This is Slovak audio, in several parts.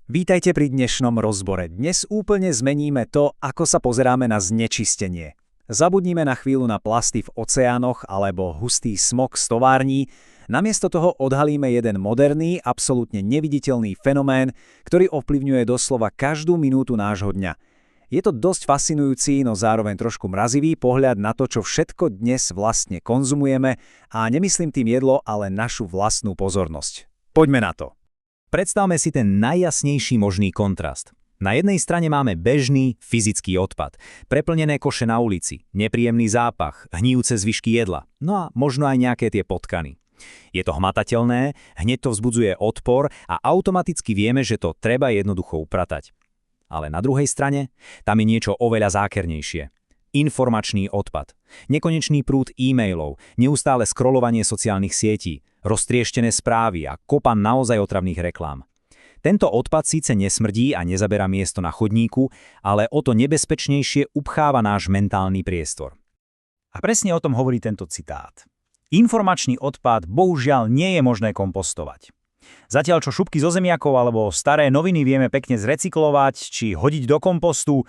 Vítajte pri dnešnom rozbore. Dnes úplne zmeníme to, ako sa pozeráme na znečistenie. Zabudnime na chvíľu na plasty v oceánoch alebo hustý smog z tovární. Namiesto toho odhalíme jeden moderný, absolútne neviditeľný fenomén, ktorý ovplyvňuje doslova každú minútu nášho dňa. Je to dosť fascinujúci, no zároveň trošku mrazivý pohľad na to, čo všetko dnes vlastne konzumujeme, a nemyslím tým jedlo, ale našu vlastnú pozornosť. Poďme na to. Predstavme si ten najjasnejší možný kontrast. Na jednej strane máme bežný fyzický odpad, preplnené koše na ulici, nepríjemný zápach, hnijúce zvyšky jedla, no a možno aj nejaké tie potkany. Je to hmatateľné, hneď to vzbudzuje odpor a automaticky vieme, že to treba jednoducho upratať. Ale na druhej strane, tam je niečo oveľa zákernejšie. Informačný odpad. Nekonečný prúd e-mailov, neustále scrollovanie sociálnych sietí, roztrieštené správy a kopa naozaj otravných reklám. Tento odpad síce nesmrdí a nezaberá miesto na chodníku, ale o to nebezpečnejšie upcháva náš mentálny priestor. A presne o tom hovorí tento citát. Informačný odpad bohužiaľ nie je možné kompostovať. Zatiaľ čo šupky zo zemiakov alebo staré noviny vieme pekne zrecyklovať či hodiť do kompostu,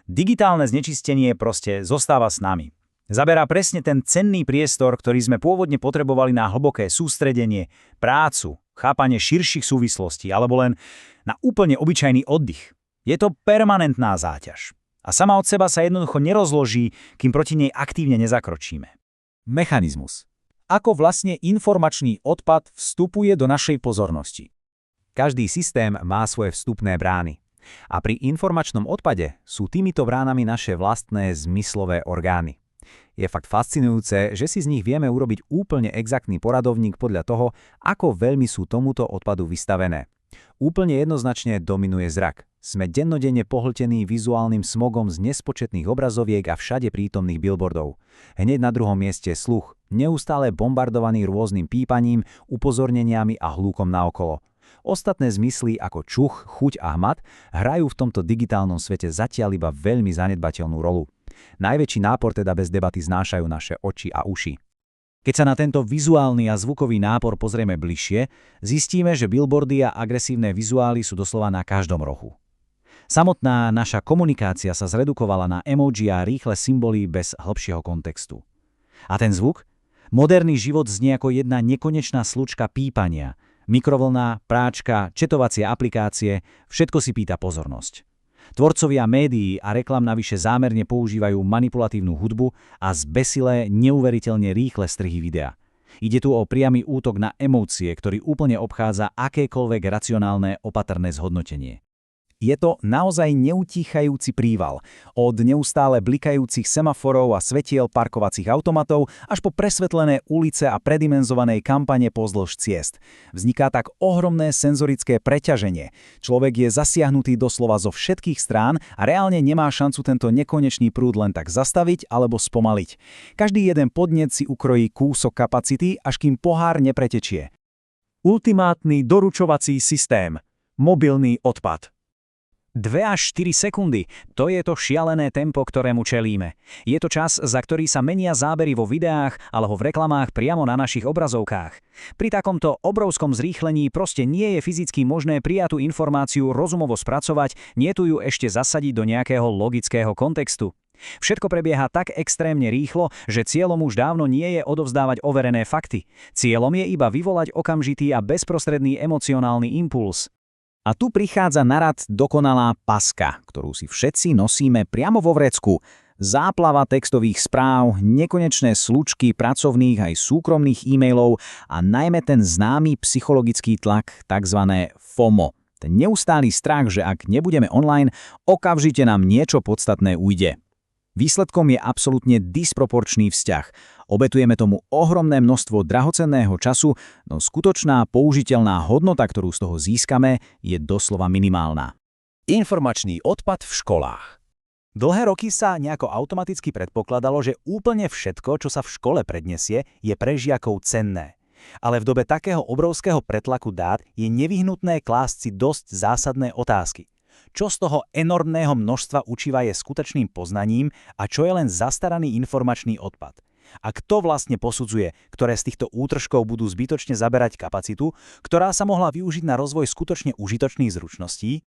digitálne znečistenie proste zostáva s nami. Zaberá presne ten cenný priestor, ktorý sme pôvodne potrebovali na hlboké sústredenie, prácu, chápanie širších súvislostí alebo len na úplne obyčajný oddych. Je to permanentná záťaž. A sama od seba sa jednoducho nerozloží, kým proti nej aktívne nezakročíme. Mechanizmus. Ako vlastne informačný odpad vstupuje do našej pozornosti? Každý systém má svoje vstupné brány. A pri informačnom odpade sú týmito bránami naše vlastné zmyslové orgány. Je fakt fascinujúce, že si z nich vieme urobiť úplne exaktný poradovník podľa toho, ako veľmi sú tomuto odpadu vystavené. Úplne jednoznačne dominuje zrak. Sme dennodenne pohltení vizuálnym smogom z nespočetných obrazoviek a všade prítomných billboardov. Hneď na druhom mieste sluch, neustále bombardovaný rôznym pípaním, upozorneniami a hlúkom naokolo. Ostatné zmysly ako čuch, chuť a hmat hrajú v tomto digitálnom svete zatiaľ iba veľmi zanedbateľnú rolu. Najväčší nápor teda bez debaty znášajú naše oči a uši. Keď sa na tento vizuálny a zvukový nápor pozrieme bližšie, zistíme, že billboardy a agresívne vizuály sú doslova na každom rohu. Samotná naša komunikácia sa zredukovala na emoji a rýchle symboly bez hĺbšieho kontextu. A ten zvuk? Moderný život znie ako jedna nekonečná slučka pípania. Mikrovlna, práčka, četovacie aplikácie, všetko si pýta pozornosť. Tvorcovia médií a reklam navyše zámerne používajú manipulatívnu hudbu a zbesilé, neuveriteľne rýchle strihy videa. Ide tu o priamy útok na emócie, ktorý úplne obchádza akékoľvek racionálne opatrné zhodnotenie. Je to naozaj neutíchajúci príval, od neustále blikajúcich semaforov a svetiel parkovacích automatov až po presvetlené ulice a predimenzované kampane pozdĺž ciest. Vzniká tak ohromné senzorické preťaženie. Človek je zasiahnutý doslova zo všetkých strán a reálne nemá šancu tento nekonečný prúd len tak zastaviť alebo spomaliť. Každý jeden podnet si ukrojí kúsok kapacity, až kým pohár nepretečie. Ultimátny doručovací systém. Mobilný odpad. 2 až 4 sekundy, to je to šialené tempo, ktorému čelíme. Je to čas, za ktorý sa menia zábery vo videách alebo v reklamách priamo na našich obrazovkách. Pri takomto obrovskom zrýchlení proste nie je fyzicky možné prijatú informáciu rozumovo spracovať, nie tu ju ešte zasadiť do nejakého logického kontextu. Všetko prebieha tak extrémne rýchlo, že cieľom už dávno nie je odovzdávať overené fakty. Cieľom je iba vyvolať okamžitý a bezprostredný emocionálny impuls. A tu prichádza na rad dokonalá paska, ktorú si všetci nosíme priamo vo vrecku. Záplava textových správ, nekonečné slučky pracovných aj súkromných e-mailov a najmä ten známy psychologický tlak, tzv. FOMO. Ten neustály strach, že ak nebudeme online, okamžite nám niečo podstatné ujde. Výsledkom je absolútne disproporčný vzťah. Obetujeme tomu ohromné množstvo drahocenného času, no skutočná použiteľná hodnota, ktorú z toho získame, je doslova minimálna. Informačný odpad v školách. Dlhé roky sa nejako automaticky predpokladalo, že úplne všetko, čo sa v škole predniesie, je pre žiakov cenné. Ale v dobe takého obrovského pretlaku dát je nevyhnutné klásť si dosť zásadné otázky. Čo z toho enormného množstva učiva je skutočným poznaním a čo je len zastaraný informačný odpad? A kto vlastne posudzuje, ktoré z týchto útržkov budú zbytočne zaberať kapacitu, ktorá sa mohla využiť na rozvoj skutočne užitočných zručností?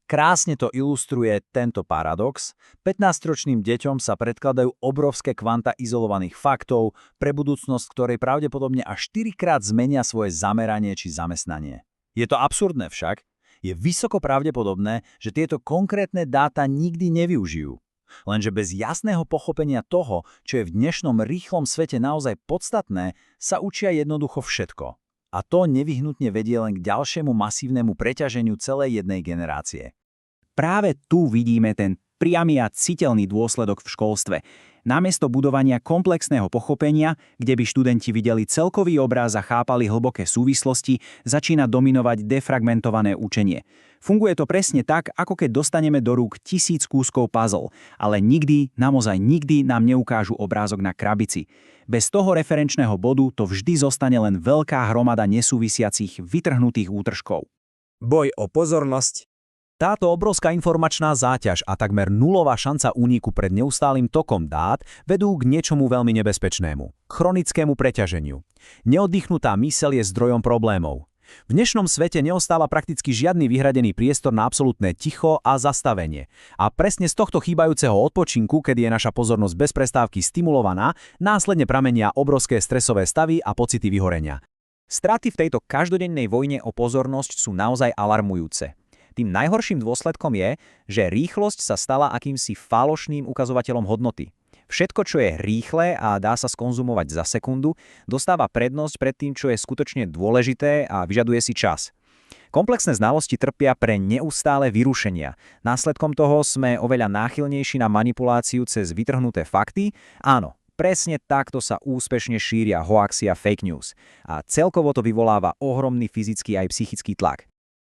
Krásne to ilustruje tento paradox. 15-ročným deťom sa predkladajú obrovské kvanta izolovaných faktov pre budúcnosť, ktorej pravdepodobne až 4-krát zmenia svoje zameranie či zamestnanie. Je to absurdné však. Je vysoko pravdepodobné, že tieto konkrétne dáta nikdy nevyužijú. Lenže bez jasného pochopenia toho, čo je v dnešnom rýchlom svete naozaj podstatné, sa učia jednoducho všetko. A to nevyhnutne vedie len k ďalšiemu masívnemu preťaženiu celej jednej generácie. Práve tu vidíme ten priamy a citeľný dôsledok v školstve. Namiesto budovania komplexného pochopenia, kde by študenti videli celkový obraz a chápali hlboké súvislosti, začína dominovať defragmentované učenie. Funguje to presne tak, ako keď dostaneme do rúk 1000 kúskov puzzle, ale nikdy, naozaj nikdy nám neukážu obrázok na krabici. Bez toho referenčného bodu to vždy zostane len veľká hromada nesúvisiacich, vytrhnutých útržkov. Boj o pozornosť. Táto obrovská informačná záťaž a takmer nulová šanca úniku pred neustálým tokom dát vedú k niečomu veľmi nebezpečnému – chronickému preťaženiu. Neoddychnutá myseľ je zdrojom problémov. V dnešnom svete neostáva prakticky žiadny vyhradený priestor na absolútne ticho a zastavenie. A presne z tohto chýbajúceho odpočinku, kedy je naša pozornosť bez prestávky stimulovaná, následne pramenia obrovské stresové stavy a pocity vyhorenia. Straty v tejto každodennej vojne o pozornosť sú naozaj alarmujúce. Tým najhorším dôsledkom je, že rýchlosť sa stala akýmsi falošným ukazovateľom hodnoty. Všetko, čo je rýchle a dá sa skonzumovať za sekundu, dostáva prednosť pred tým, čo je skutočne dôležité a vyžaduje si čas. Komplexné znalosti trpia pre neustále vyrušenia. Následkom toho sme oveľa náchylnejší na manipuláciu cez vytrhnuté fakty. Áno, presne takto sa úspešne šíria hoaxy a fake news. A celkovo to vyvoláva ohromný fyzický aj psychický tlak.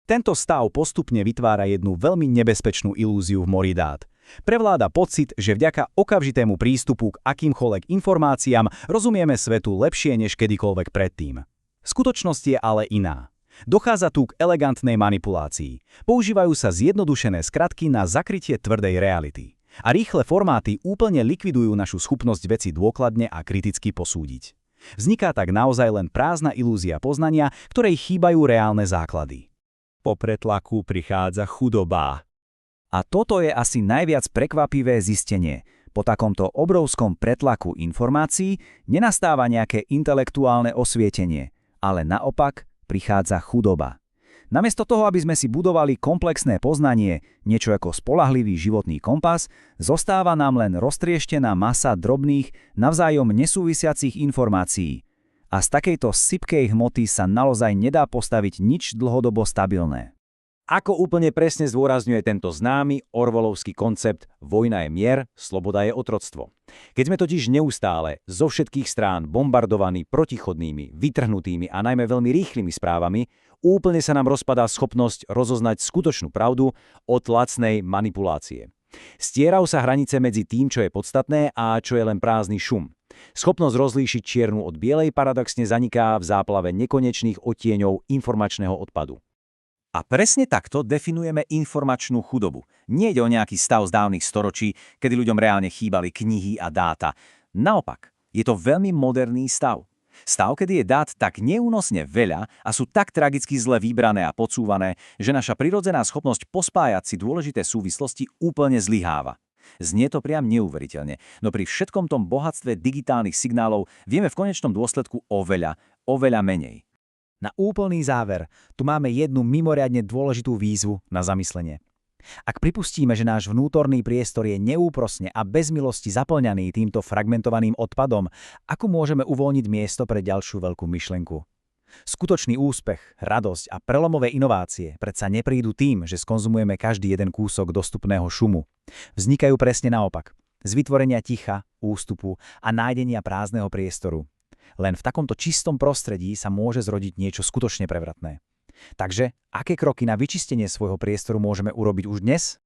Tento stav postupne vytvára jednu veľmi nebezpečnú ilúziu v mori dát. Prevláda pocit, že vďaka okamžitému prístupu k akýmkoľvek informáciám rozumieme svetu lepšie než kedykoľvek predtým. Skutočnosť je ale iná. Dochádza tu k elegantnej manipulácii. Používajú sa zjednodušené skratky na zakrytie tvrdej reality. A rýchle formáty úplne likvidujú našu schopnosť veci dôkladne a kriticky posúdiť. Vzniká tak naozaj len prázdna ilúzia poznania, ktorej chýbajú reálne základy. Po pretlaku prichádza chudoba. A toto je asi najviac prekvapivé zistenie. Po takomto obrovskom pretlaku informácií nenastáva nejaké intelektuálne osvietenie, ale naopak prichádza chudoba. Namiesto toho, aby sme si budovali komplexné poznanie, niečo ako spoľahlivý životný kompas, zostáva nám len roztrieštená masa drobných, navzájom nesúvisiacich informácií. A z takejto sypkej hmoty sa naozaj nedá postaviť nič dlhodobo stabilné. Ako úplne presne zdôrazňuje tento známy orwellovský koncept vojna je mier, sloboda je otroctvo. Keď sme totiž neustále zo všetkých strán bombardovaní protichodnými, vytrhnutými a najmä veľmi rýchlymi správami, úplne sa nám rozpadá schopnosť rozoznať skutočnú pravdu od lacnej manipulácie. Stierajú sa hranice medzi tým, čo je podstatné a čo je len prázdny šum. Schopnosť rozlíšiť čiernu od bielej paradoxne zaniká v záplave nekonečných odtieňov informačného odpadu. A presne takto definujeme informačnú chudobu. Nie ide o nejaký stav z dávnych storočí, kedy ľuďom reálne chýbali knihy a dáta. Naopak, je to veľmi moderný stav. Stav, kedy je dát tak neúnosne veľa a sú tak tragicky zle vybrané a podsúvané, že naša prirodzená schopnosť pospájať si dôležité súvislosti úplne zlyháva. Znie to priam neuveriteľne, no pri všetkom tom bohatstve digitálnych signálov vieme v konečnom dôsledku oveľa menej. Na úplný záver, tu máme jednu mimoriadne dôležitú výzvu na zamyslenie. Ak pripustíme, že náš vnútorný priestor je neúprosne a bez milosti zaplňaný týmto fragmentovaným odpadom, ako môžeme uvoľniť miesto pre ďalšiu veľkú myšlienku? Skutočný úspech, radosť a prelomové inovácie predsa neprídu tým, že skonzumujeme každý jeden kúsok dostupného šumu. Vznikajú presne naopak, z vytvorenia ticha, ústupu a nájdenia prázdneho priestoru. Len v takomto čistom prostredí sa môže zrodiť niečo skutočne prevratné. Takže, aké kroky na vyčistenie svojho priestoru môžeme urobiť už dnes?